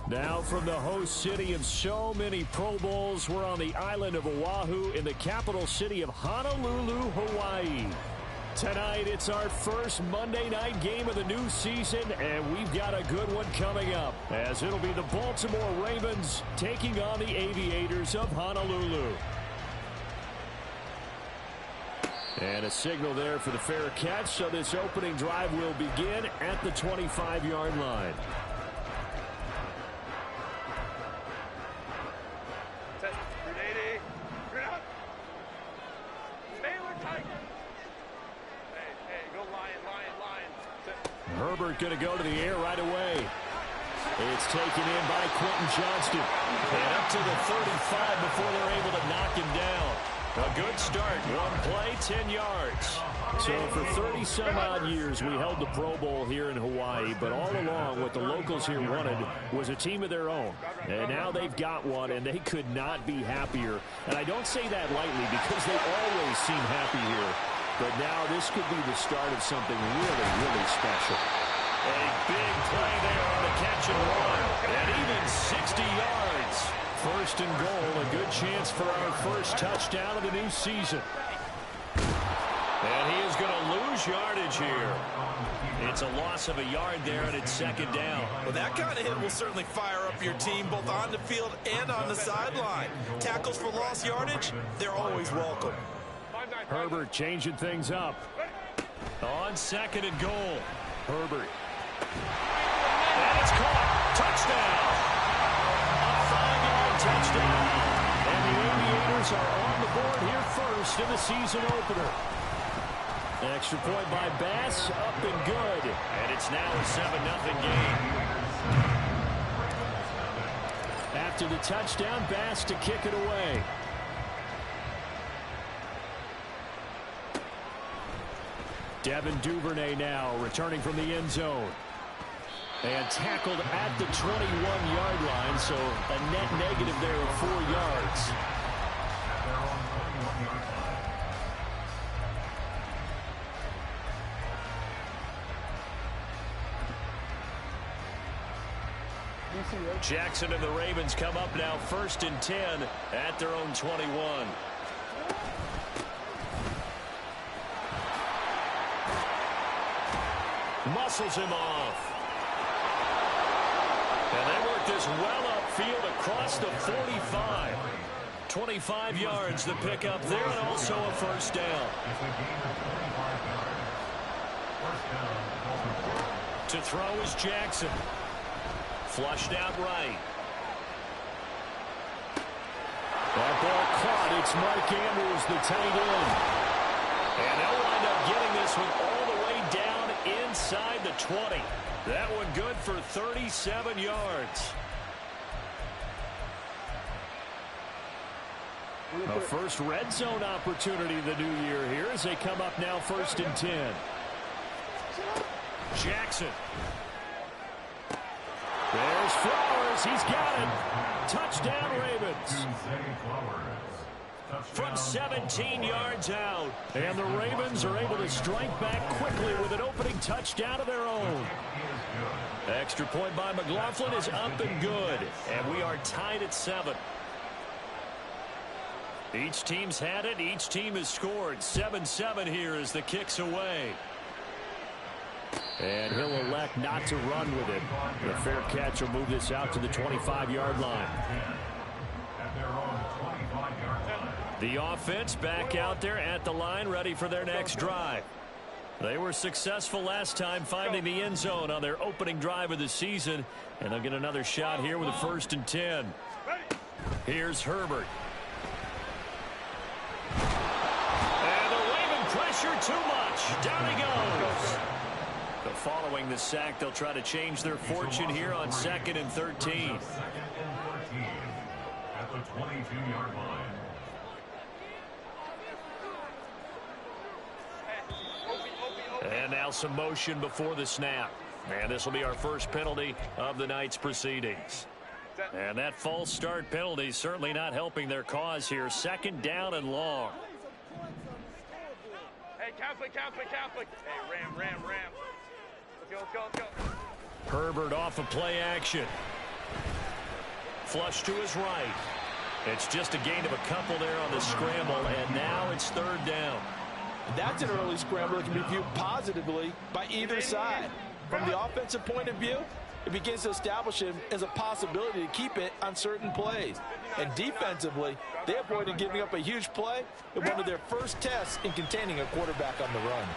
Now from the host city of so many Pro Bowls, we're on the island of Oahu in the capital city of Honolulu, Hawaii. Tonight, it's our first Monday night game of the new season, and we've got a good one coming up, as it'll be the Baltimore Ravens taking on the Aviators of Honolulu. And a signal there for the fair catch, so this opening drive will begin at the 25-yard line. Herbert going to go to the air right away. It's taken in by Quentin Johnston. And up to the 35 before they're able to knock him down. A good start. One play, 10 yards. So for 30-some-odd years, we held the Pro Bowl here in Hawaii, but all along what the locals here wanted was a team of their own. And now they've got one, and they could not be happier. And I don't say that lightly because they always seem happy here. But now this could be the start of something really, really special. A big play there on the catch and run. And even 60 yards. First and goal, a good chance for our first touchdown of the new season. And he is going to lose yardage here. It's a loss of a yard there, and it's second down. Well, that kind of hit will certainly fire up your team both on the field and on the sideline. Tackles for lost yardage, they're always welcome. Herbert changing things up. On second and goal. Herbert. And it's caught. Touchdown. A 5-yard touchdown. And the Aviators are on the board here first in the season opener. Extra point by Bass, up and good. And it's now a 7-0 game. After the touchdown, Bass to kick it away. Devin Duvernay now returning from the end zone. And tackled at the 21-yard line, so a net negative there of 4 yards. Jackson and the Ravens come up now first and 10 at their own 21. Muscles him off. And they work this well upfield across the 45. 25 yards the pickup there, and also a first down. To throw is Jackson. Flushed out right. That ball caught. It's Mark Andrews, the tight end. And they'll wind up getting this one all the way down inside the 20. That one good for 37 yards. A first red zone opportunity the new year here as they come up now first and 10. Jackson. There's Flowers. He's got it. Touchdown, Ravens. From 17 yards out. And the Ravens are able to strike back quickly with an opening touchdown of their own. Extra point by McLaughlin is up and good. And we are tied at 7. Each team's had it. Each team has scored. 7-7 here as the kick's away. And he'll elect not to run with it. The fair catch will move this out to the 25-yard line. The offense back out there at the line, ready for their next drive. They were successful last time finding the end zone on their opening drive of the season, and they'll get another shot here with a first and 10. Here's Herbert. And the Raven pressure too much. Down he goes. Following the sack, they'll try to change their fortune here on 2nd and 13. At the 22-yard line. And now some motion before the snap. And this will be our first penalty of the night's proceedings. And that false start penalty certainly not helping their cause here. 2nd down and long. Hey, Catholic. Hey, ram. Let's go. Herbert off of play action. Flush to his right. It's just a gain of a couple there on the scramble, and now it's third down. That's an early scramble that can be viewed positively by either side. From the offensive point of view, it begins to establish him as a possibility to keep it on certain plays. And defensively, they avoided giving up a huge play in one of their first tests in containing a quarterback on the run.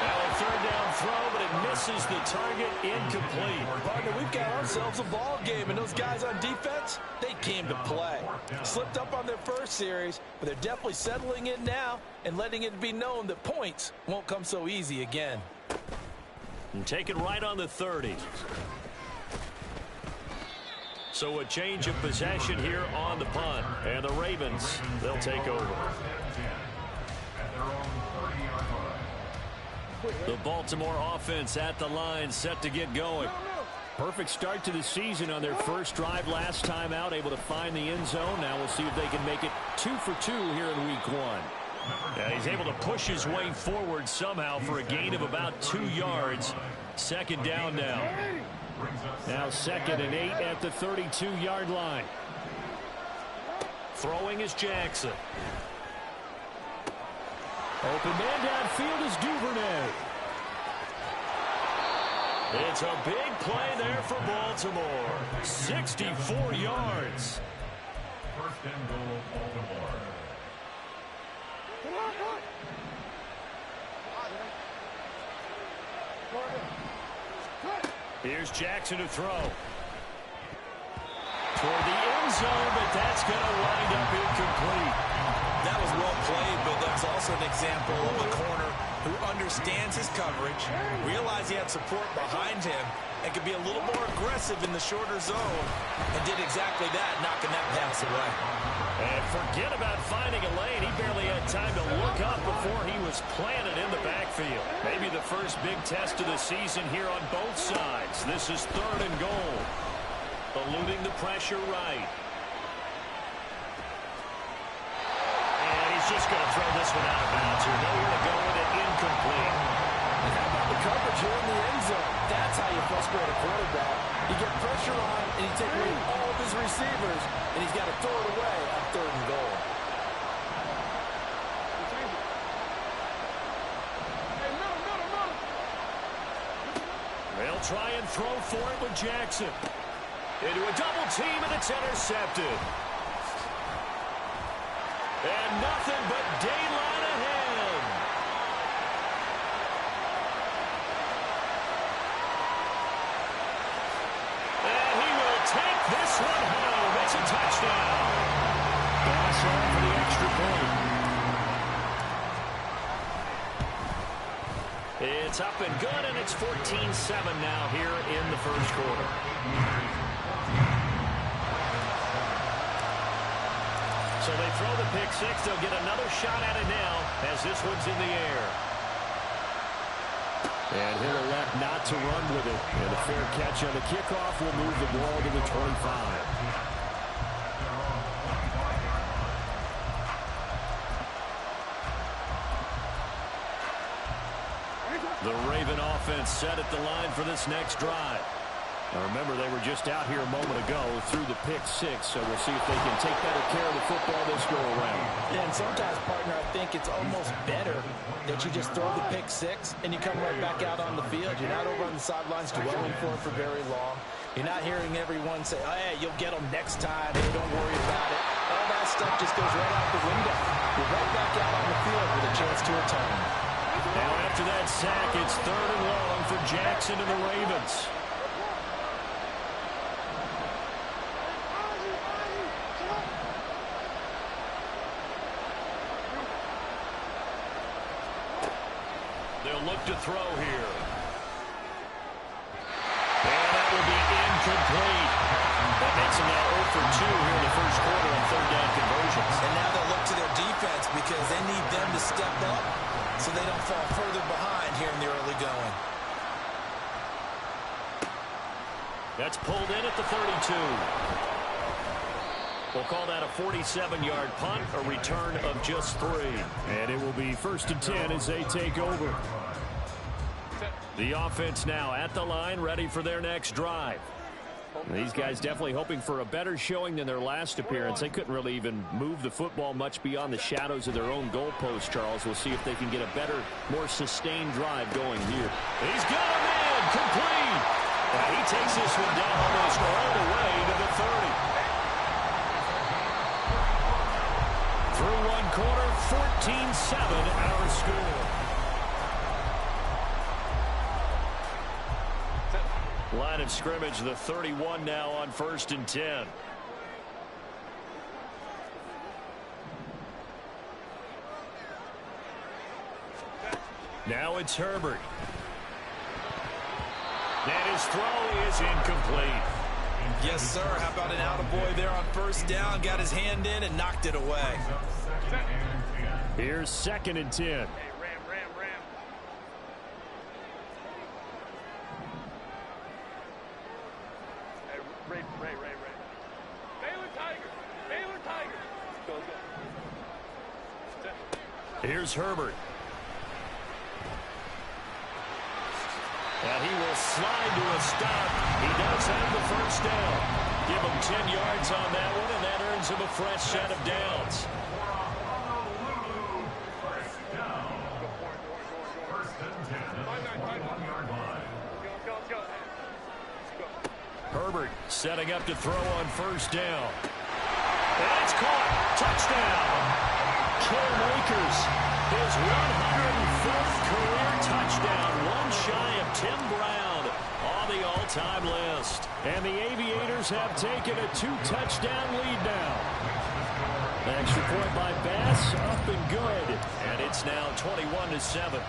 Now a third down throw, but it misses the target, incomplete. Partner, we've got ourselves a ball game, and those guys on defense, they came to play. Slipped up on their first series, but they're definitely settling in now and letting it be known that points won't come so easy again. And take it right on the 30. So a change of possession here on the punt. And the Ravens, they'll take over. The Baltimore offense at the line, set to get going. Perfect start to the season on their first drive last time out, able to find the end zone. Now we'll see if they can make it 2 for 2 here in week 1. He's able to push his way forward somehow for a gain of about 2 yards. Second down now. Now 2nd and 8 at the 32-yard line. Throwing is Jackson. Open man downfield is Duvernay. It's a big play there for Baltimore. 64 yards. First and goal, Baltimore. Here's Jackson to throw. Toward the end zone, but that's going to wind up incomplete. That was well played, but that's also an example of a corner who understands his coverage, realized he had support behind him, and could be a little more aggressive in the shorter zone, and did exactly that, knocking that pass away. And forget about finding a lane. He barely had time to look up before he was planted in the backfield. Maybe the first big test of the season here on both sides. This is 3rd and goal. Eluding the pressure right. And he's just going to throw this one out of bounds here. Nowhere to go with it, incomplete. And how about the coverage here in the end zone? That's how you frustrate a quarterback. You get pressure on, and you take away all of his receivers, and he's got to throw it away on 3rd and goal. They'll try and throw for it with Jackson. Into a double team, and it's intercepted. And nothing but daylight ahead. And he will take this one home. It's a touchdown. Pass on for the extra point. It's up and good, and it's 14-7 now here in the first quarter. So they throw the pick six. They'll get another shot at it now as this one's in the air. And he'll elect not to run with it. And a fair catch on the kickoff will move the ball to the 25. The Raven offense set at the line for this next drive. Now remember, they were just out here a moment ago through the pick six, so we'll see if they can take better care of the football this go around. Yeah, and sometimes, partner, I think it's almost better that you just throw the pick six and you come right back out on the field. You're not over on the sidelines dwelling for it for very long. You're not hearing everyone say, oh, hey, you'll get them next time. Hey, don't worry about it. All that stuff just goes right out the window. You're right back out on the field with a chance to atone. Now after that sack, it's 3rd and long for Jackson and the Ravens. They'll look to throw here. And that will be incomplete. That makes them now 0 for 2 here in the first quarter on 3rd down conversions. And now they'll look to their defense because they need them to step up so they don't fall further behind here in the early going. That's pulled in at the 32. We'll call that a 47-yard punt, a return of just 3. And it will be 1st and 10 as they take over. The offense now at the line, ready for their next drive. These guys definitely hoping for a better showing than their last appearance. They couldn't really even move the football much beyond the shadows of their own goalpost, Charles. We'll see if they can get a better, more sustained drive going here. He's got him in, complete. And he takes this one down almost all the way to the 30. Through one quarter, 14-7 our score. Line of scrimmage, the 31 now on 1st and 10. Now it's Herbert. And his throw is incomplete. Yes, sir. How about an attaboy there on 1st down? Got his hand in and knocked it away. Here's 2nd and 10. Hey, Ram. Hey, Ray. Baylor Tigers. Go. Here's Herbert. And he will slide to a stop. He does have the 1st down. Give him 10 yards on that one, and that earns him a fresh set of downs. Herbert setting up to throw on 1st down. And it's caught. Touchdown. Cam Akers, his 104th career touchdown. One shy of Tim Brown on the all-time list. And the Aviators have taken a 2-touchdown lead now. Extra point by Bass, up and good. And it's now 21-7.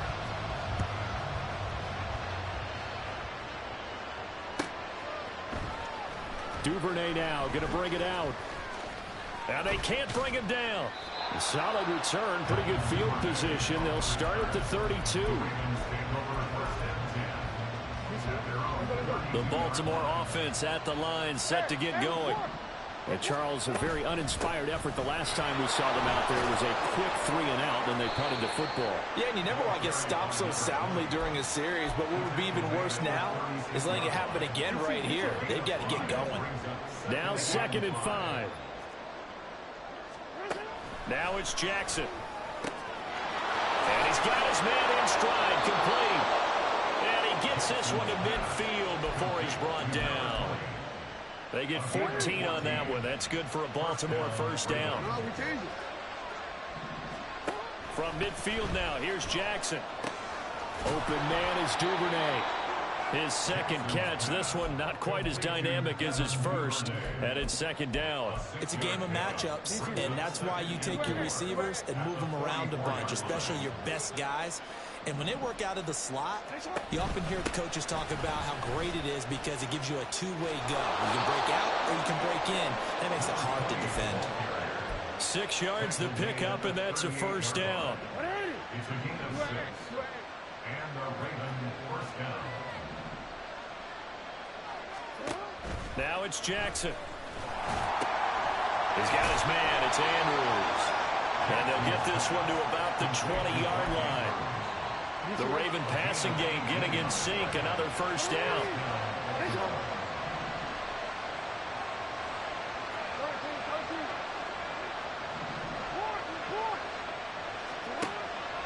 Duvernay now going to bring it out. And they can't bring him down. A solid return, pretty good field position. They'll start at the 32. The Baltimore offense at the line, set to get going. And Charles, a very uninspired effort. The last time we saw them out there was a quick 3-and-out, and they punted the football. Yeah, and you never want to get stopped so soundly during a series, but what would be even worse now is letting it happen again right here. They've got to get going. Now 2nd and 5. Now it's Jackson. And he's got his man in stride, complete. And he gets this one to midfield before he's brought down. They get 14 on that one. That's good for a Baltimore 1st down. From midfield now, here's Jackson. Open man is Duvernay. His 2nd catch. This one not quite as dynamic as his 1st. And it's 2nd down. It's a game of matchups, and that's why you take your receivers and move them around a bunch, especially your best guys. And when they work out of the slot, you often hear coaches talk about how great it is because it gives you a two-way go. You can break out or you can break in. That makes it hard to defend. 6 yards the pickup, and that's a 1st down. Now it's Jackson. He's got his man. It's Andrews. And they'll get this one to about the 20-yard line. The Raven passing game getting in sync. Another 1st down.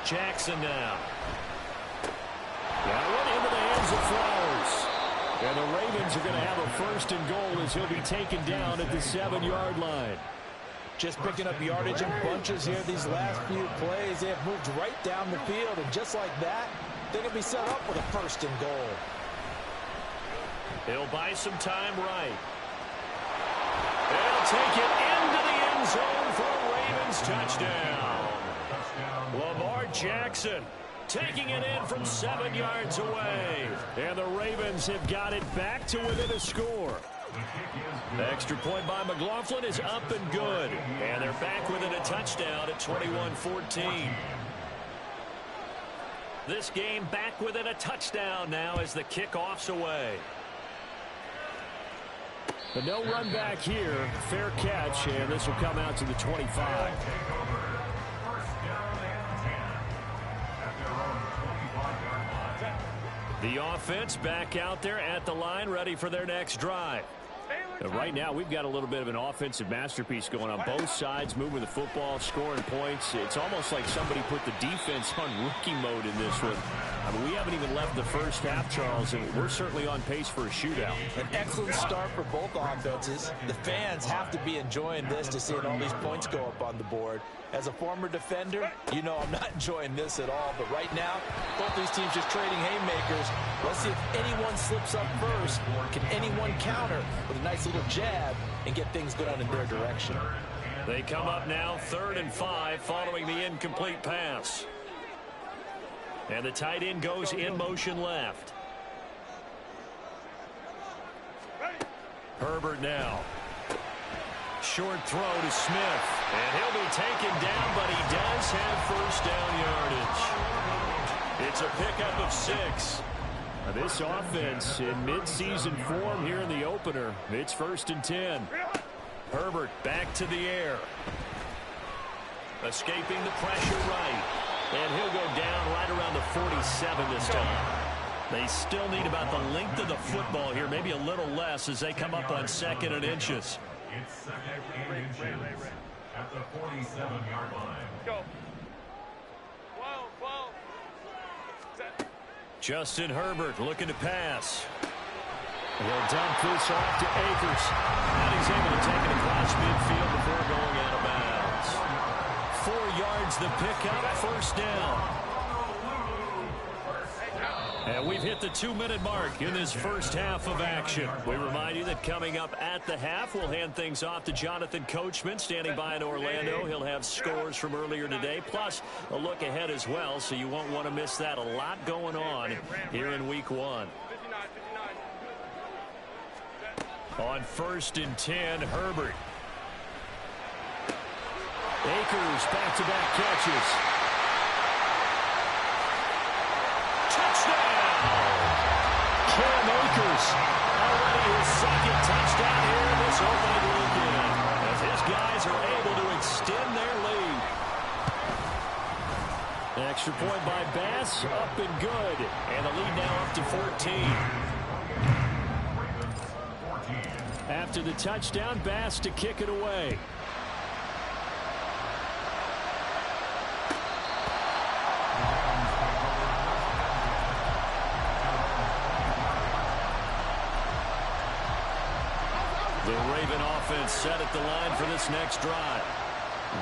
Jackson now. That one into the hands of Flowers. And the Ravens are going to have a 1st and goal as he'll be taken down at the 7-yard line. Just picking up yardage in bunches here these last few plays. They have moved right down the field, and just like that, they're going to be set up with a 1st and goal. He'll buy some time right. They'll take it into the end zone for a Ravens touchdown. Lamar Jackson taking it in from 7 yards away. And the Ravens have got it back to within a score. The extra point by McLaughlin is up and good. And they're back within a touchdown at 21-14. This game back within a touchdown now as the kickoff's away. But no run back here. Fair catch, and this will come out to the 25. The offense back out there at the line, ready for their next drive. Right now, we've got a little bit of an offensive masterpiece going on both sides, moving the football, scoring points. It's almost like somebody put the defense on rookie mode in this one. I mean, we haven't even left the first half, Charles, and we're certainly on pace for a shootout. An excellent start for both offenses. The fans have to be enjoying this to seeing all these points go up on the board. As a former defender, you know I'm not enjoying this at all. But right now, both these teams just trading haymakers. Let's see if anyone slips up first. Can anyone counter with a nice little jab and get things going in their direction? They come up now 3rd and 5 following the incomplete pass. And the tight end goes in motion left. Herbert now. Short throw to Smith. And he'll be taken down, but he does have first down yardage. It's a pickup of 6. This offense in midseason form here in the opener. It's 1st and 10. Herbert back to the air. Escaping the pressure right. And he'll go down right around the 47 this time. They still need about the length of the football here, maybe a little less as they come up on 2nd and inches. It's 2nd and inches at the 47-yard line. Go. 12. Set. Justin Herbert looking to pass. He'll dump this off to Akers. And he's able to take it across midfield before going out of bounds. 4 yards the pickup, 1st down. And we've hit the 2-minute mark in this first half of action. We remind you that coming up at the half, we'll hand things off to Jonathan Coachman, standing by in Orlando. He'll have scores from earlier today, plus a look ahead as well, so you won't want to miss that. A lot going on here in Week 1. On 1st and 10, Herbert. Akers back-to-back catches. Touchdown! Cam Akers already his 2nd touchdown here in this opening weekend, as his guys are able to extend their lead. An extra point by Bass, up and good, and the lead now up to 14. After the touchdown, Bass to kick it away. The Raven offense set at the line for this next drive.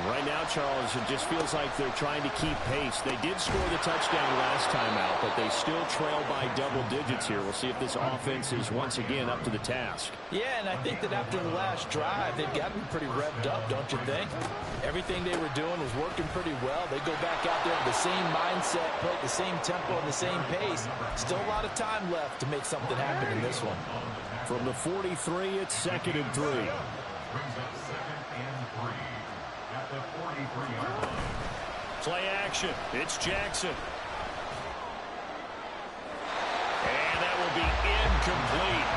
Right now, Charles, it just feels like they're trying to keep pace. They did score the touchdown last time out, but they still trail by double digits here. We'll see if this offense is once again up to the task. Yeah, and I think that after the last drive, they've got to be pretty revved up, don't you think? Everything they were doing was working pretty well. They go back out there with the same mindset, play at the same tempo and the same pace. Still a lot of time left to make something happen in this one. From the 43, it's 2nd and 3. Brings up 2nd and 3 at the 43-yard line. Play action. It's Jackson. And that will be incomplete.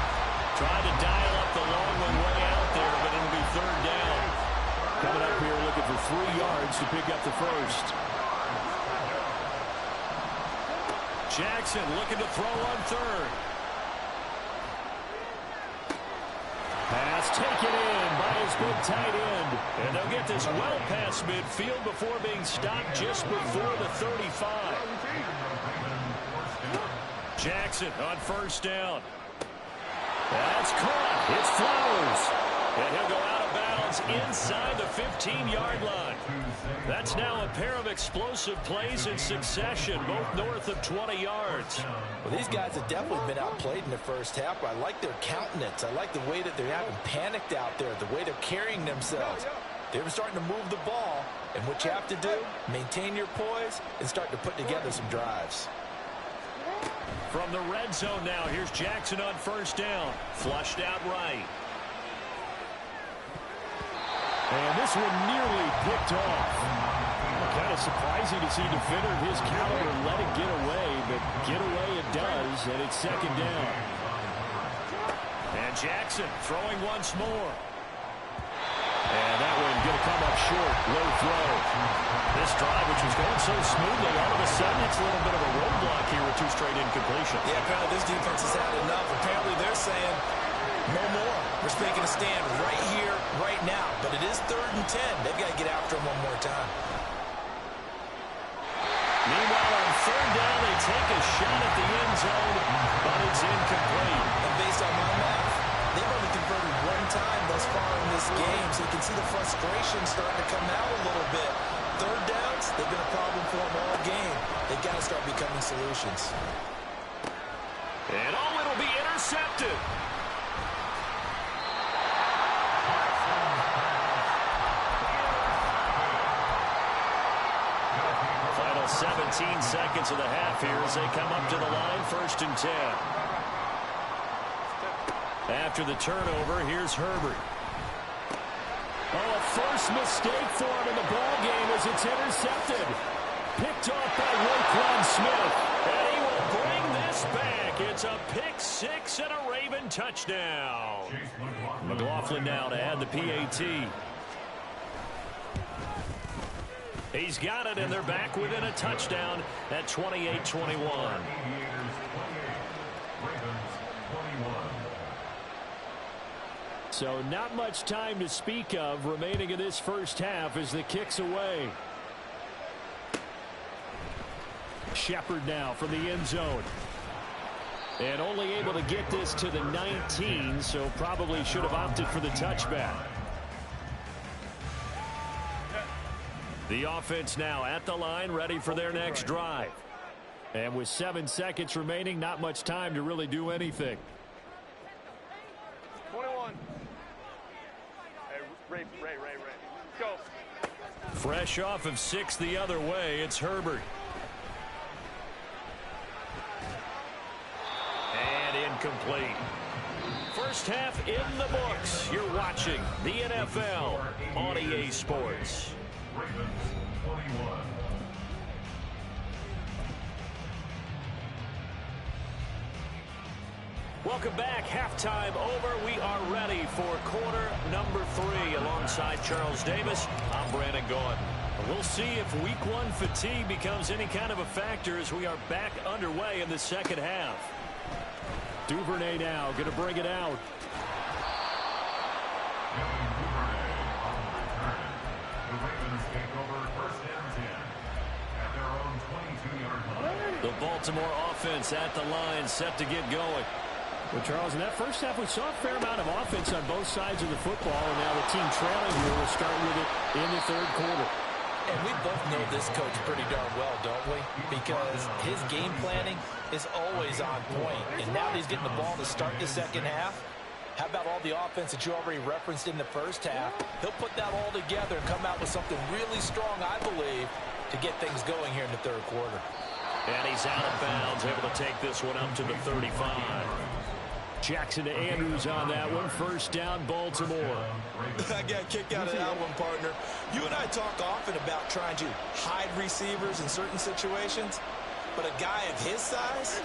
Trying to dial up the long one way out there, but it'll be 3rd down. Coming up here looking for 3 yards to pick up the first. Jackson looking to throw on 3rd. Pass taken in by his big tight end. And they'll get this well past midfield before being stopped just before the 35. Jackson on 1st down. That's caught. It's Flowers. And he'll go out of bounds inside the 15-yard line. That's now a pair of explosive plays in succession, both north of 20 yards. Well, these guys have definitely been outplayed in the first half. I like their countenance. I like the way that they're having panicked out there, the way they're carrying themselves. They're starting to move the ball, and what you have to do, maintain your poise and start to put together some drives. From the red zone now, here's Jackson on 1st down. Flushed out right. And this one nearly picked off. Kind of surprising to see a defender of his caliber let it get away, but get away it does, and it's 2nd down. And Jackson throwing once more. And that one going to come up short. Low throw. This drive, which was going so smoothly, all of a sudden it's a little bit of a roadblock here with 2 straight incompletions. Yeah, apparently this defense has had enough. Apparently they're saying no more. Just making a stand right here, right now. But it is 3rd and 10. They've got to get after him one more time. Meanwhile, on 3rd down, they take a shot at the end zone, but it's incomplete. And based on my math, they've only converted one time thus far in this game, so you can see the frustration starting to come out a little bit. 3rd downs, they've been a problem for them all game. They've got to start becoming solutions. And it'll be intercepted. Final 17 seconds of the half here as they come up to the line, 1st and 10. After the turnover, here's Herbert. Oh, a first mistake for him in the ball game as it's intercepted. Picked off by Roquan Smith. And he will bring this back. It's a pick 6 and a Raven touchdown. McLaughlin now to add the PAT. He's got it, and they're back within a touchdown at 28-21. So not much time to speak of remaining in this first half as the kick's away. Shepard now from the end zone. And only able to get this to the 19, so probably should have opted for the touchback. The offense now at the line, ready for their next drive. And with 7 seconds remaining, not much time to really do anything. 21. Hey, Ray. Go. Fresh off of 6 the other way, it's Herbert. And incomplete. First half in the books. You're watching the NFL on EA Sports. Ravens 21. Welcome back. Halftime over. We are ready for quarter number 3 alongside Charles Davis. I'm Brandon Gordon. We'll see if week 1 fatigue becomes any kind of a factor as we are back underway in the second half. Duvernay now going to bring it out. The Ravens take over 1st and 10 at their own 22-yard line. The Baltimore offense at the line, set to get going. Well, Charles, in that first half, we saw a fair amount of offense on both sides of the football, and now the team trailing here will start with it in the 3rd quarter. And we both know this coach pretty darn well, don't we? Because his game planning is always on point. And now that he's getting the ball to start the second half, how about all the offense that you already referenced in the first half? He'll put that all together and come out with something really strong, I believe, to get things going here in the 3rd quarter. And he's out of bounds, able to take this one up to the 35. Jackson to Andrews on that one. 1st down, Baltimore. I got a kick out of that one, partner. You and I talk often about trying to hide receivers in certain situations, but a guy of his size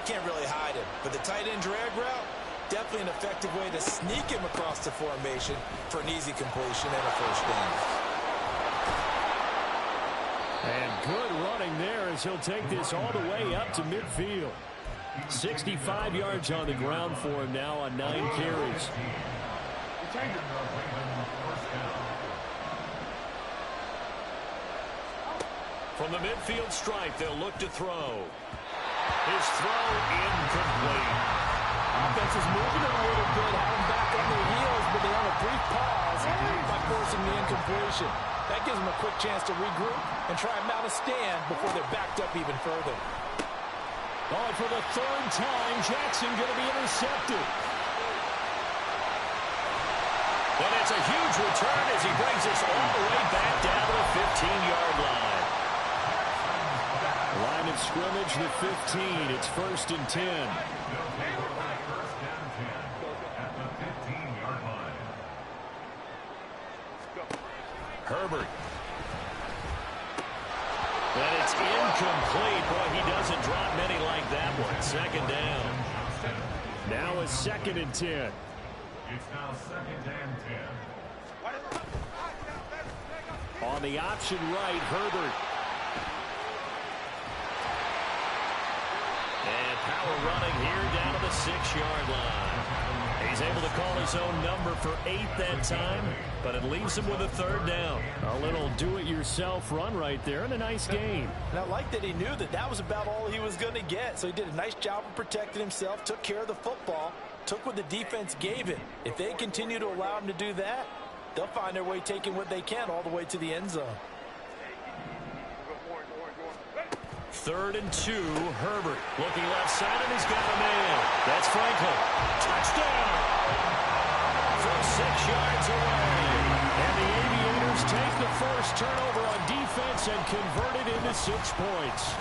can't really hide him. But the tight end drag route, definitely an effective way to sneak him across the formation for an easy completion and a 1st down. And good running there as he'll take this all the way up to midfield. 65 yards on the ground for him now on 9 carries. From the midfield stripe, they'll look to throw. His throw incomplete. Offense is moving a little bit, having back on their heels, but they have a brief pause by forcing the incompletion. That gives them a quick chance to regroup and try and mount a stand before they're backed up even further. Oh, for the 3rd time, Jackson going to be intercepted. And it's a huge return as he brings us all the way back down to the 15-yard line. Line of scrimmage, the 15. It's 1st and 10. Herbert. And it's incomplete. Boy, he doesn't drop many like that one. 2nd down. Now a 2nd and 10. It's now 2nd and 10. On the option right, Herbert. And power running here down to the 6-yard line. He's He's able to call his own number for 8 that time, but it leaves him with a 3rd down. A little do-it-yourself run right there and a nice gain. And I like that he knew that that was about all he was going to get. So he did a nice job of protecting himself, took care of the football, took what the defense gave him. If they continue to allow him to do that, they'll find their way taking what they can all the way to the end zone. 3rd and 2, Herbert looking left side, and he's got a man. That's Franklin. Touchdown! From 6 yards away. And the Aviators take the first turnover on defense and convert it into 6 points.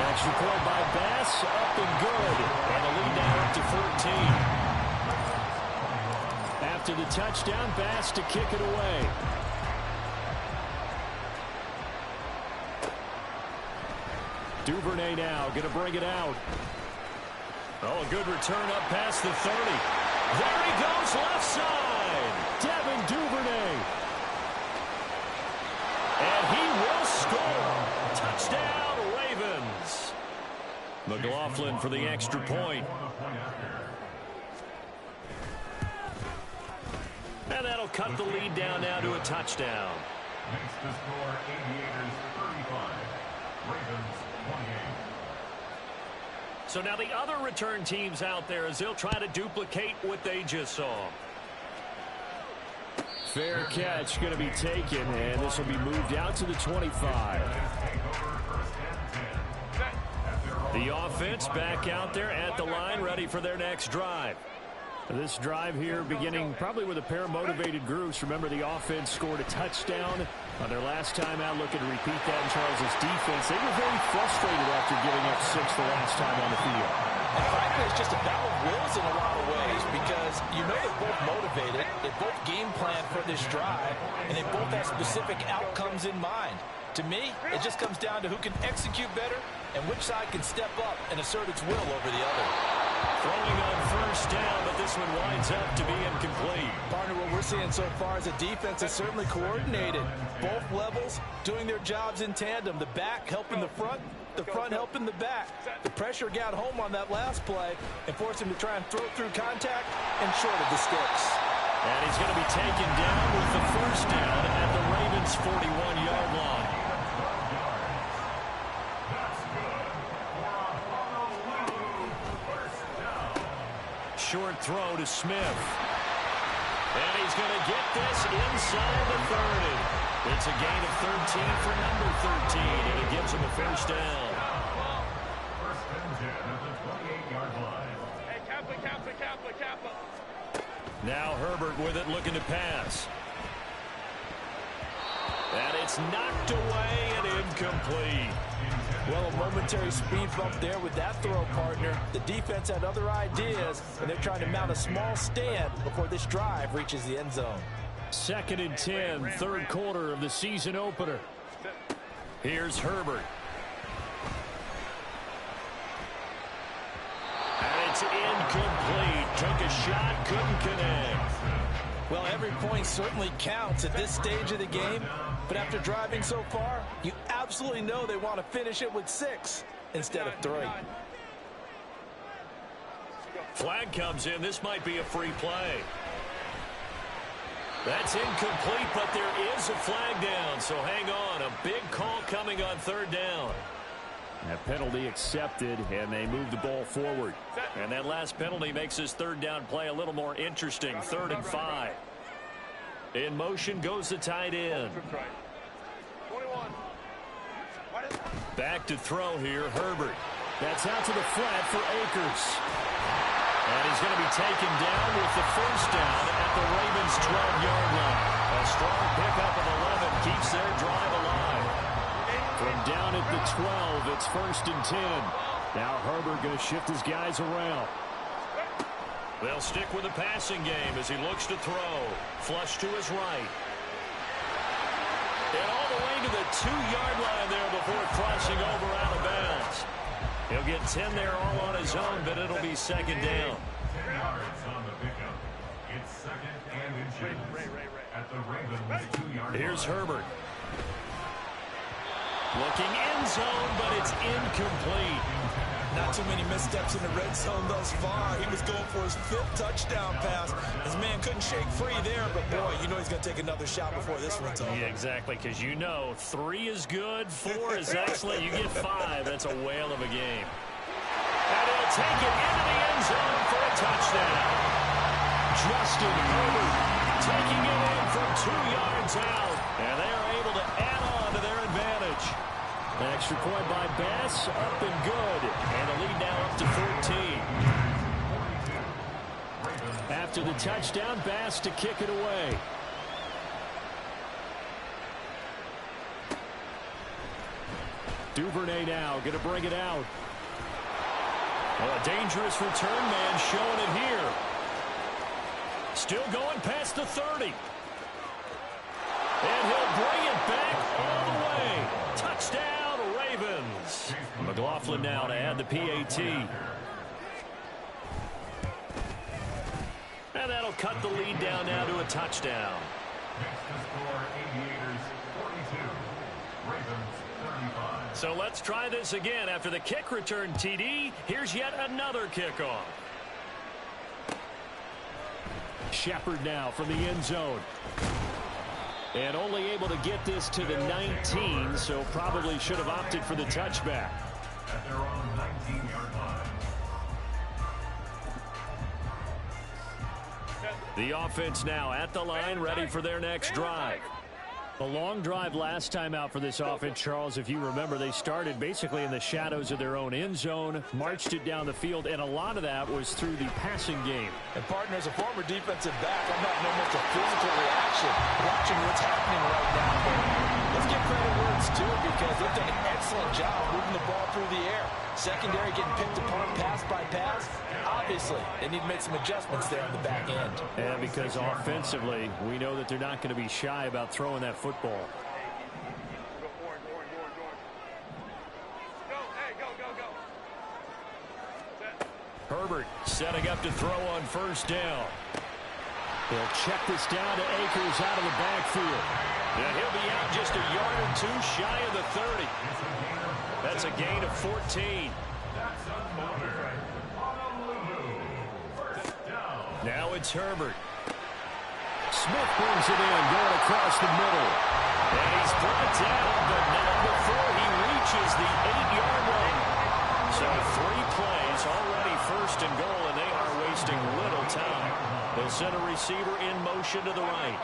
Extra point by Bass, up and good. And a lead now up to 14. After the touchdown, Bass to kick it away. Duvernay now going to bring it out. Oh, a good return up past the 30. There he goes left side. Devin Duvernay. And he will score. Touchdown, Ravens. McLaughlin for the extra point. And that'll cut the lead down now to a touchdown. Makes the score Aviators 35. Ravens 28. So now the other return teams out there as they'll try to duplicate what they just saw. Fair catch going to be taken, and this will be moved out to the 25. The offense back out there at the line, ready for their next drive. This drive here beginning probably with a pair of motivated groups. Remember, the offense scored a touchdown on their last time out, looking to repeat that in Charles' defense. They were very frustrated after giving up 6 the last time on the field. And frankly, it's just a battle of wills in a lot of ways because you know they're both motivated, they both game plan for this drive, and they both have specific outcomes in mind. To me, it just comes down to who can execute better and which side can step up and assert its will over the other. Throwing on first down, but this one winds up to be incomplete. Partner, what we're seeing so far is a defense that's certainly coordinated. Both levels doing their jobs in tandem. The back helping the front helping the back. The pressure got home on that last play and forced him to try and throw through contact and short of the sticks. And he's going to be taken down with the first down at the Ravens' 41-yard line. Short throw to Smith. And he's going to get this inside the 30. It's a gain of 13 for number 13, and it gives him a first down. First and 10 at the 28-yard line. Hey, Kappa. Now Herbert with it, looking to pass. And it's knocked away and incomplete. Well, a momentary speed bump there with that throw, partner. The defense had other ideas, and they're trying to mount a small stand before this drive reaches the end zone. 2nd and 10, 3rd quarter of the season opener. Here's Herbert. And it's incomplete. Took a shot, couldn't connect. Well, every point certainly counts at this stage of the game, but after driving so far, you absolutely know they want to finish it with 6 instead of 3. Flag comes in. This might be a free play. That's incomplete, but there is a flag down, so hang on. A big call coming on 3rd down. That penalty accepted, and they move the ball forward. And that last penalty makes this 3rd down play a little more interesting. 3rd and 5. In motion goes the tight end. Back to throw here, Herbert. That's out to the flat for Akers. And he's going to be taken down with the first down at the Ravens' 12-yard line. A strong pickup of 11 keeps their drive alive. From down at the 12, it's 1st and 10. Now Herbert going to shift his guys around. They'll stick with the passing game as he looks to throw. Flush to his right. And all the way to the 2-yard line there before crossing over out of bounds. He'll get 10 there all on his own, but it'll be 2nd down. 10 yards on the pickup. It's 2nd and inches at the Ravens' 2-yard line. Here's Herbert. Looking end zone, but it's incomplete. not too many missteps in the red zone thus far. He was going for his 5th touchdown pass. His man couldn't shake free there, but boy, you know he's going to take another shot before this one's over. Yeah, exactly, because you know 3 is good, 4 is excellent. You get 5. That's a whale of a game. And he'll take it into the end zone for a touchdown. Justin Herbert taking it in from 2 yards out. And they are able to add on to their advantage. An extra point by Bass, up and good. And the lead now up to 14. After the touchdown, Bass to kick it away. Duvernay now going to bring it out. Well, a dangerous return man showing it here. Still going past the 30. And he'll bring it back all the way. Touchdown, Ravens. McLaughlin now to add the PAT. And that'll cut the lead down now to a touchdown. Next to score, Aviators 42, Ravens 35. So let's try this again. After the kick return TD, here's yet another kickoff. Shepard now from the end zone. And only able to get this to the 19, so probably should have opted for the touchback. At their own 19-yard line. The offense now at the line, ready for their next drive. A long drive last time out for this offense, Charles. If you remember, they started basically in the shadows of their own end zone, marched it down the field, and a lot of that was through the passing game. And partner, as a former defensive back, I'm not known much a physical reaction watching what's happening right now. But let's give credit where it's due, because they've done an excellent job moving the ball through the air. Secondary getting picked apart pass by pass. Obviously, they need to make some adjustments there on the back end. And because offensively, we know that they're not going to be shy about throwing that football. Herbert setting up to throw on first down. They'll check this down to Akers out of the backfield. And he'll be out just a yard or 2 shy of the 30. That's a gain of 14. Now it's Herbert. Smith brings it in, going across the middle. And he's brought down, but not before he reaches the 8-yard line. So 3 plays, already first and goal, and they are wasting little time. They'll send a receiver in motion to the right.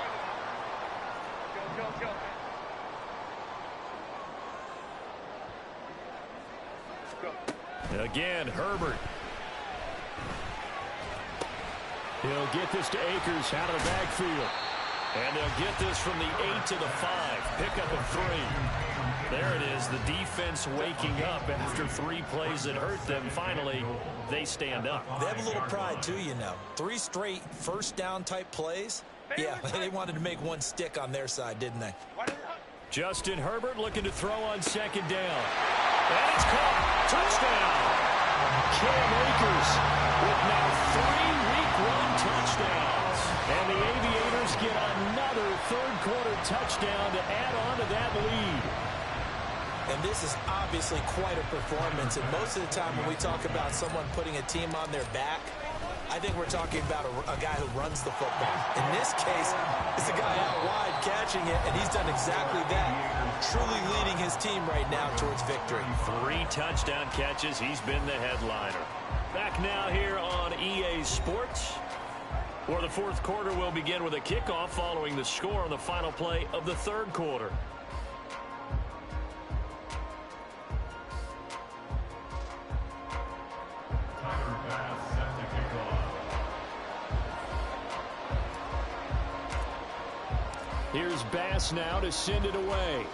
Again, Herbert. He'll get this to Akers out of the backfield. And they'll get this from the 8 to the 5. Pickup of 3. There it is, the defense waking up after 3 plays that hurt them. Finally, they stand up. They have a little pride, too, you know. 3 straight first down type plays. Yeah, they wanted to make one stick on their side, didn't they? Justin Herbert looking to throw on second down. And it's caught. Touchdown. Cam Akers with now 3 week 1 touchdowns. And the Aviators get another third-quarter touchdown to add on to that lead. And this is obviously quite a performance. And most of the time when we talk about someone putting a team on their back, I think we're talking about a guy who runs the football. In this case, it's a guy out wide catching it, and he's done exactly that. Truly leading his team right now towards victory. 3 touchdown catches. He's been the headliner. Back now here on EA Sports, where the 4th quarter will begin with a kickoff following the score on the final play of the 3rd quarter. Here's Bass now to send it away.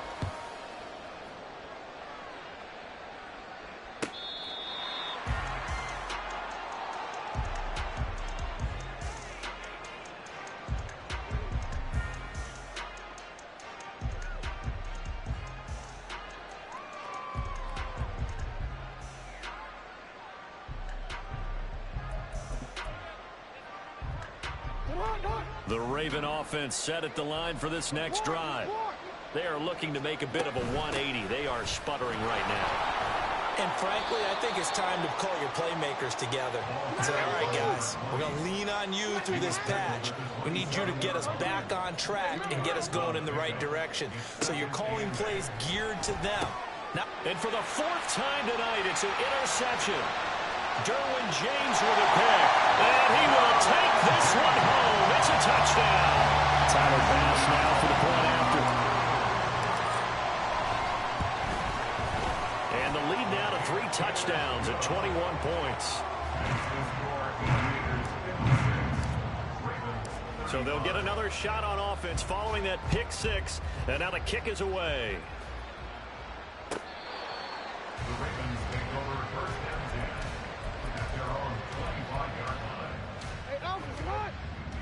The Raven offense set at the line for this next drive. They are looking to make a bit of a 180. They are sputtering right now. And frankly, I think it's time to call your playmakers together and say, all right, guys, we're going to lean on you through this patch. We need you to get us back on track and get us going in the right direction. So you're calling plays geared to them. Now, and for the fourth time tonight, it's an interception. Derwin James with a pick. And he will take this one home. It's a touchdown. Tyler Bass now for the point after. And the lead now to 3 touchdowns at 21 points. So they'll get another shot on offense following that pick 6. And now the kick is away. The Ravens take over first and 10 at their own 25-yard line.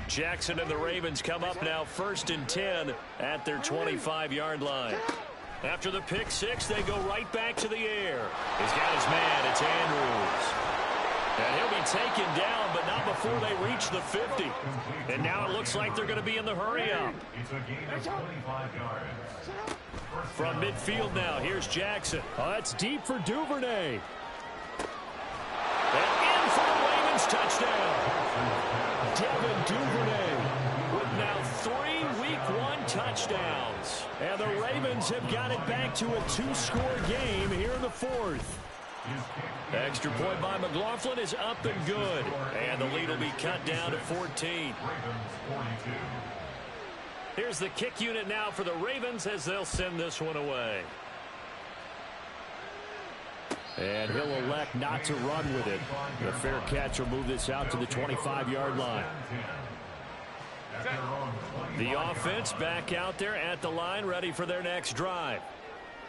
Jackson and the Ravens come up now 1st and 10 at their 25-yard line. After the pick 6, they go right back to the air. He's got his man. It's Andrews. And he'll be taken down, but not before they reach the 50. And now it looks like they're going to be in the hurry-up. It's a gain of 25 yards. From midfield now, here's Jackson. Oh, that's deep for Duvernay. And in for the Ravens touchdown. Devin Duvernay with now 3 Week 1 touchdowns. And the Ravens have got it back to a 2-score game here in the 4th. Extra point by McLaughlin is up and good. And the lead will be cut down to 14. Here's the kick unit now for the Ravens as they'll send this one away. And he'll elect not to run with it. The fair catch will move this out to the 25-yard line. The offense back out there at the line, ready for their next drive.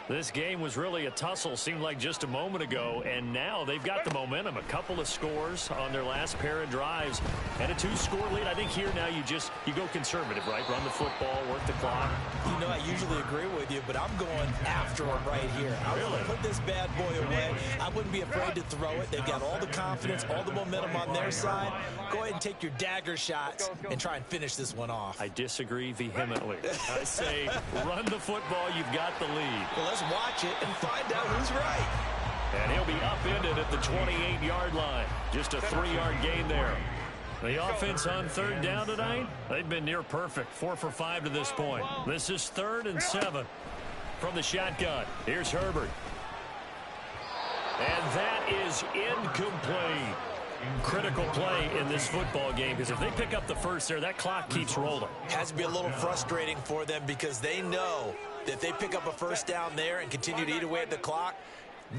This game was really a tussle, seemed like just a moment ago, and now they've got the momentum. A couple of scores on their last pair of drives and a 2-score lead. I think here now you go conservative, right? Run the football, work the clock. you know, I usually agree with you, but I'm going after him right here. I really put this bad boy away. I wouldn't be afraid to throw it. They've got all the confidence, all the momentum on their side. Go ahead and take your dagger shots and try and finish this one off. I disagree vehemently. I say run the football. You've got the lead. Well, let's watch it and find out who's right. And he'll be upended at the 28-yard line. Just a 3-yard gain there. The offense on third down tonight, they've been near perfect. 4 for 5 to this point. This is 3rd and 7 from the shotgun. Here's Herbert. And that is incomplete. Critical play in this football game, because if they pick up the first there, that clock keeps rolling. Has to be a little frustrating for them because they know that if they pick up a first down there and continue to eat away at the clock,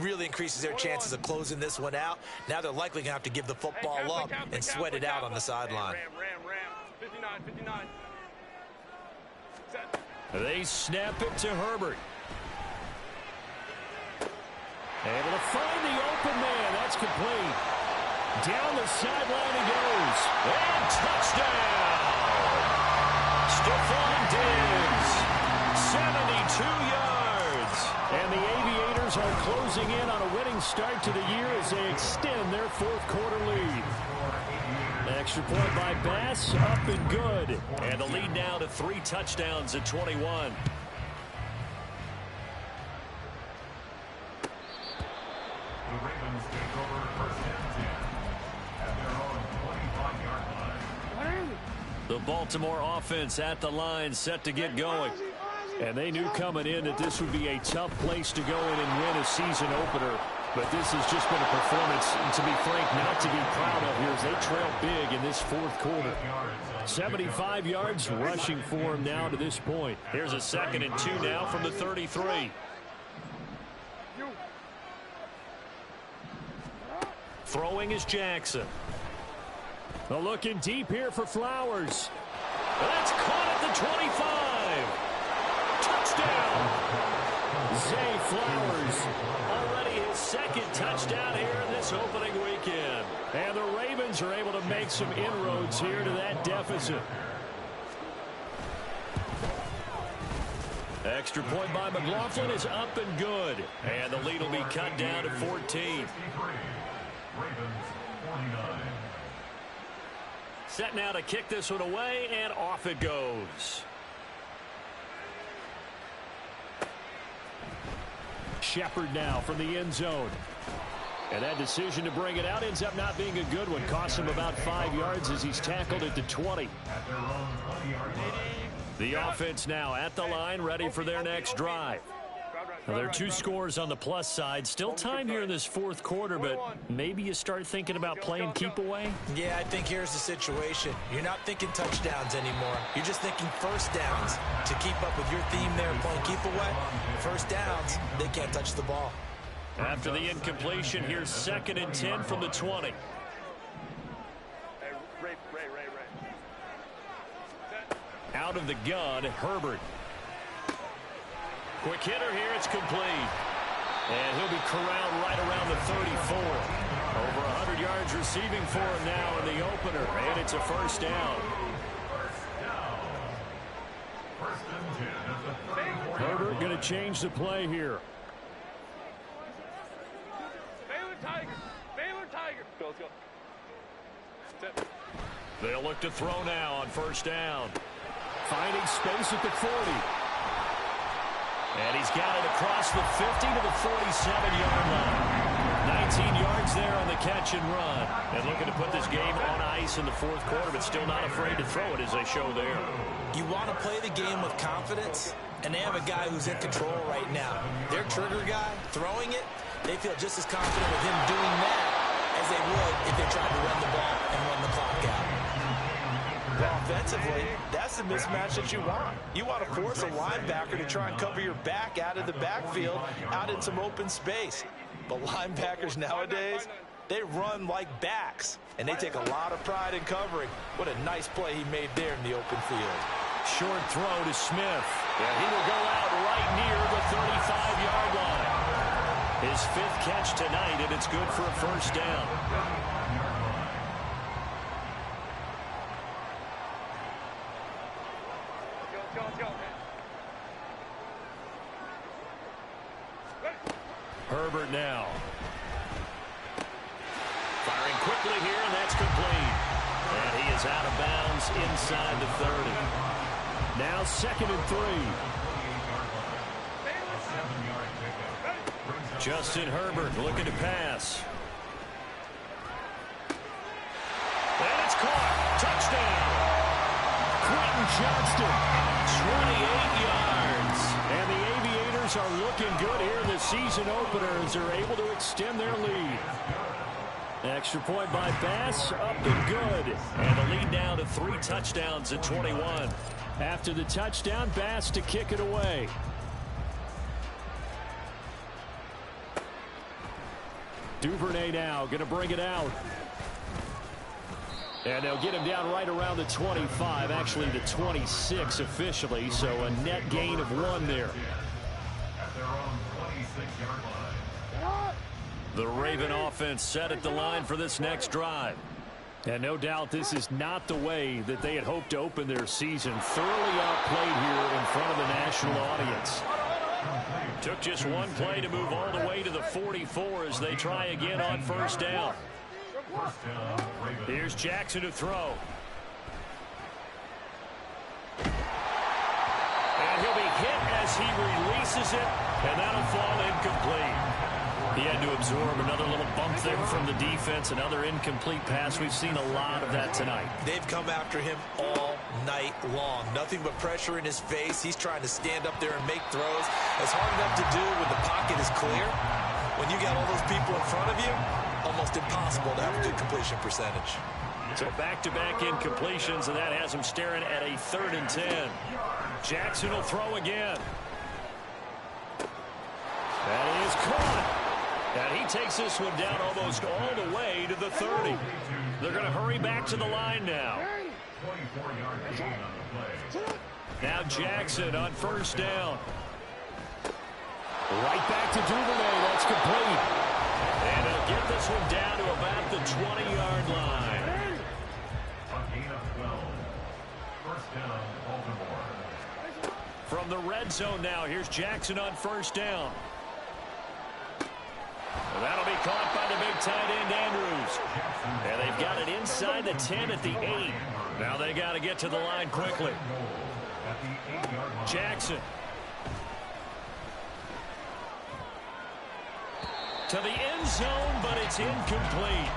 really increases their chances of closing this one out. Now they're likely going to have to give the football up and sweat it out on the sideline. Ram. 59. Set. They snap it to Herbert. Able to find the open man. That's complete. Down the sideline he goes. And touchdown! Stephon Diggs. 72 yards. And the Aviators are closing in on a winning start to the year as they extend their fourth-quarter lead. Extra point by Bass, up and good. And the lead now to 3 touchdowns at 21. The Ravens take over first and 10 at their own 25-yard line. The Baltimore offense at the line, set to get going. And they knew coming in that this would be a tough place to go in and win a season opener. But this has just been a performance, to be frank, not to be proud of here as they trail big in this fourth quarter. 75 yards rushing for him now to this point. Here's a 2nd and 2 now from the 33. Throwing is Jackson. They're looking deep here for Flowers. That's caught at the 25. Touchdown! Zay Flowers, already his 2nd touchdown here in this opening weekend. And the Ravens are able to make some inroads here to that deficit. Extra point by McLaughlin is up and good. And the lead will be cut down to 14. Ravens 49. Set now to kick this one away, and off it goes. Shepard now from the end zone. And that decision to bring it out ends up not being a good one. Costs him about 5 yards as he's tackled at the 20. The offense now at the line, ready for their next drive. Now, there are 2 scores on the plus side. Still time here in this fourth quarter, but maybe you start thinking about playing keep away? Yeah, I think here's the situation. You're not thinking touchdowns anymore. You're just thinking first downs. To keep up with your theme there, playing keep away, first downs, they can't touch the ball. After the incompletion, here's 2nd and 10 from the 20. Out of the gun, Herbert. Quick hitter here, it's complete. And he'll be corralled right around the 34. Over 100 yards receiving for him now in the opener, and it's a first down. Herbert going to change the play here. They'll look to throw now on first down. Finding space at the 40. And he's got it across the 50 to the 47-yard line. 19 yards there on the catch and run. And looking to put this game on ice in the fourth quarter, but still not afraid to throw it as they show there. You want to play the game with confidence, and they have a guy who's in control right now. Their trigger guy, throwing it, they feel just as confident with him doing that as they would if they tried to run the ball and run the clock out. Well, offensively, that's the mismatch that you want. You want to force a linebacker to try and cover your back out of the backfield, out in some open space. But linebackers nowadays, they run like backs, and they take a lot of pride in covering. What a nice play he made there in the open field. Short throw to Smith. And he will go out right near the 35-yard line. His 5th catch tonight, and it's good for a first down. Herbert now. Firing quickly here, and that's complete. And he is out of bounds inside the 30. Now 2nd and 3. Justin Herbert looking to pass. And it's caught. Touchdown. Quentin Johnston, 28 yards. And the Aviators are looking good here in the season opener as they're able to extend their lead. Extra point by Bass, up and good. And the lead now to 3 touchdowns at 21. After the touchdown, Bass to kick it away. Duvernay now going to bring it out. And they'll get him down right around the 25, actually the 26 officially, so a net gain of 1 there. The Raven offense set at the line for this next drive. And no doubt this is not the way that they had hoped to open their season. Thoroughly outplayed here in front of the national audience. Took just 1 play to move all the way to the 44 as they try again on first down. Here's Jackson to throw. And he'll be hit as he releases it, and that'll fall incomplete. He had to absorb another little bump there from the defense, another incomplete pass. We've seen a lot of that tonight. They've come after him all night long. Nothing but pressure in his face. He's trying to stand up there and make throws. It's hard enough to do when the pocket is clear. When you got all those people in front of you, almost impossible to have a good completion percentage. So back-to-back incompletions, and that has him staring at a 3rd and 10. Jackson will throw again. That is caught. And he takes this one down almost all the way to the 30. They're going to hurry back to the line now. Now Jackson on first down. Right back to Duvernay. That's complete. And they'll get this one down to about the 20-yard line. From the red zone now, here's Jackson on first down. And that'll be caught by the big tight end, Andrews. And they've got it inside the 10 at the 8. Now they got to get to the line quickly. To the end zone, but it's incomplete.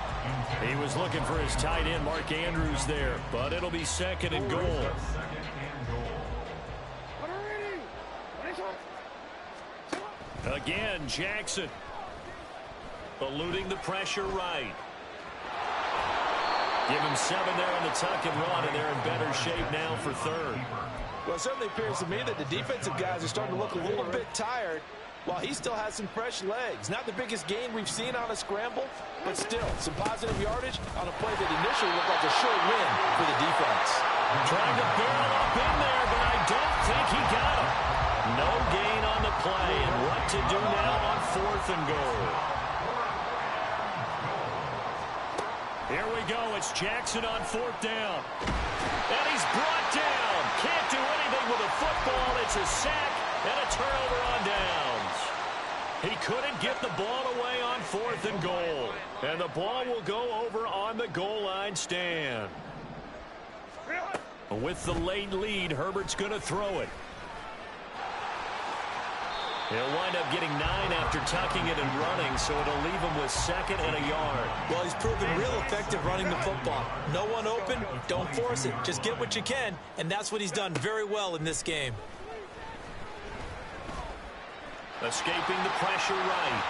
He was looking for his tight end, Mark Andrews, there, but it'll be second and goal. Again, Jackson. Eluding the pressure right. Give him 7 there on the tuck and run, and they're in better shape now for third. Well, it certainly appears to me that the defensive guys are starting to look a little bit tired while he still has some fresh legs. Not the biggest gain we've seen on a scramble, but still some positive yardage on a play that initially looked like a sure win for the defense. Trying to barrel up in there, but I don't think he got him. No gain on the play, and what to do now on 4th and goal. Here we go. It's Jackson on 4th down. And he's brought down. Can't do anything with a football. It's a sack and a turnover on downs. He couldn't get the ball away on 4th and goal. And the ball will go over on the goal line stand. With the late lead, Herbert's going to throw it. He'll wind up getting 9 after tucking it and running, so it'll leave him with 2nd and a yard. Well, he's proven real effective running the football. No one open, don't force it. Just get what you can, and that's what he's done very well in this game. Escaping the pressure right.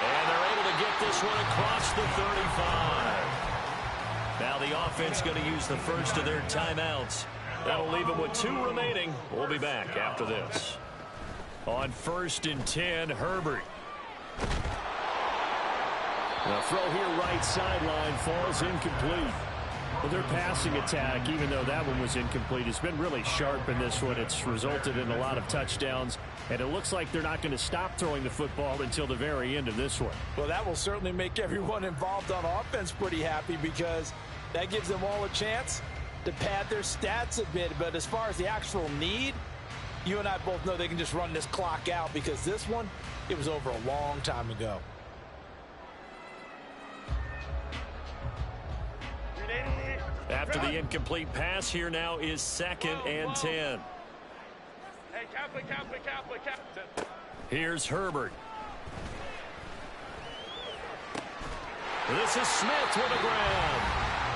And they're able to get this one across the 35. Now the offense going to use the first of their timeouts. That'll leave them with 2 remaining. We'll be back after this. On 1st and 10, Herbert. The throw here right sideline falls incomplete. Well, their passing attack, even though that one was incomplete, has been really sharp in this one. It's resulted in a lot of touchdowns, and it looks like they're not going to stop throwing the football until the very end of this one. Well, that will certainly make everyone involved on offense pretty happy because that gives them all a chance to pad their stats a bit. But as far as the actual need, you and I both know they can just run this clock out because this one, it was over a long time ago. After the incomplete pass, here now is 2nd and 10. Hey, Kaplan. Here's Herbert. This is Smith with a grab.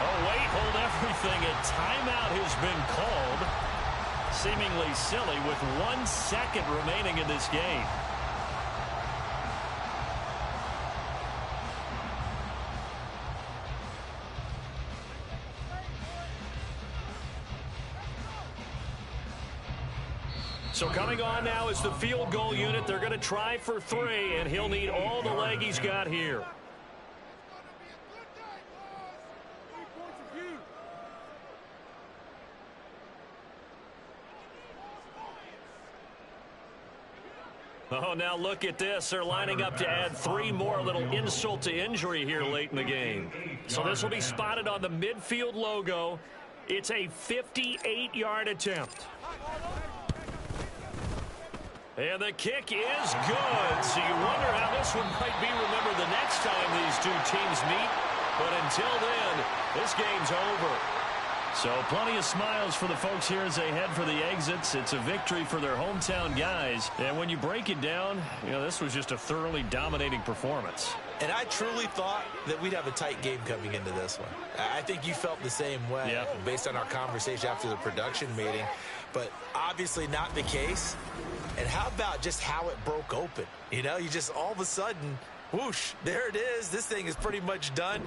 Oh, wait, hold everything. A timeout has been called. Seemingly silly with 1 second remaining in this game. So coming on now is the field goal unit. They're going to try for 3, and he'll need all the leg he's got here. Oh, now look at this. They're lining up to add 3 more, a little insult to injury here late in the game. So this will be spotted on the midfield logo. It's a 58-yard attempt. And the kick is good. So you wonder how this one might be remembered the next time these 2 teams meet. But until then, this game's over. So plenty of smiles for the folks here as they head for the exits. It's a victory for their hometown guys. And when you break it down, you know, this was just a thoroughly dominating performance. And I truly thought that we'd have a tight game coming into this one. I think you felt the same way based on our conversation after the production meeting. But obviously not the case. And how about just how it broke open? You know, you just all of a sudden, whoosh, there it is. This thing is pretty much done.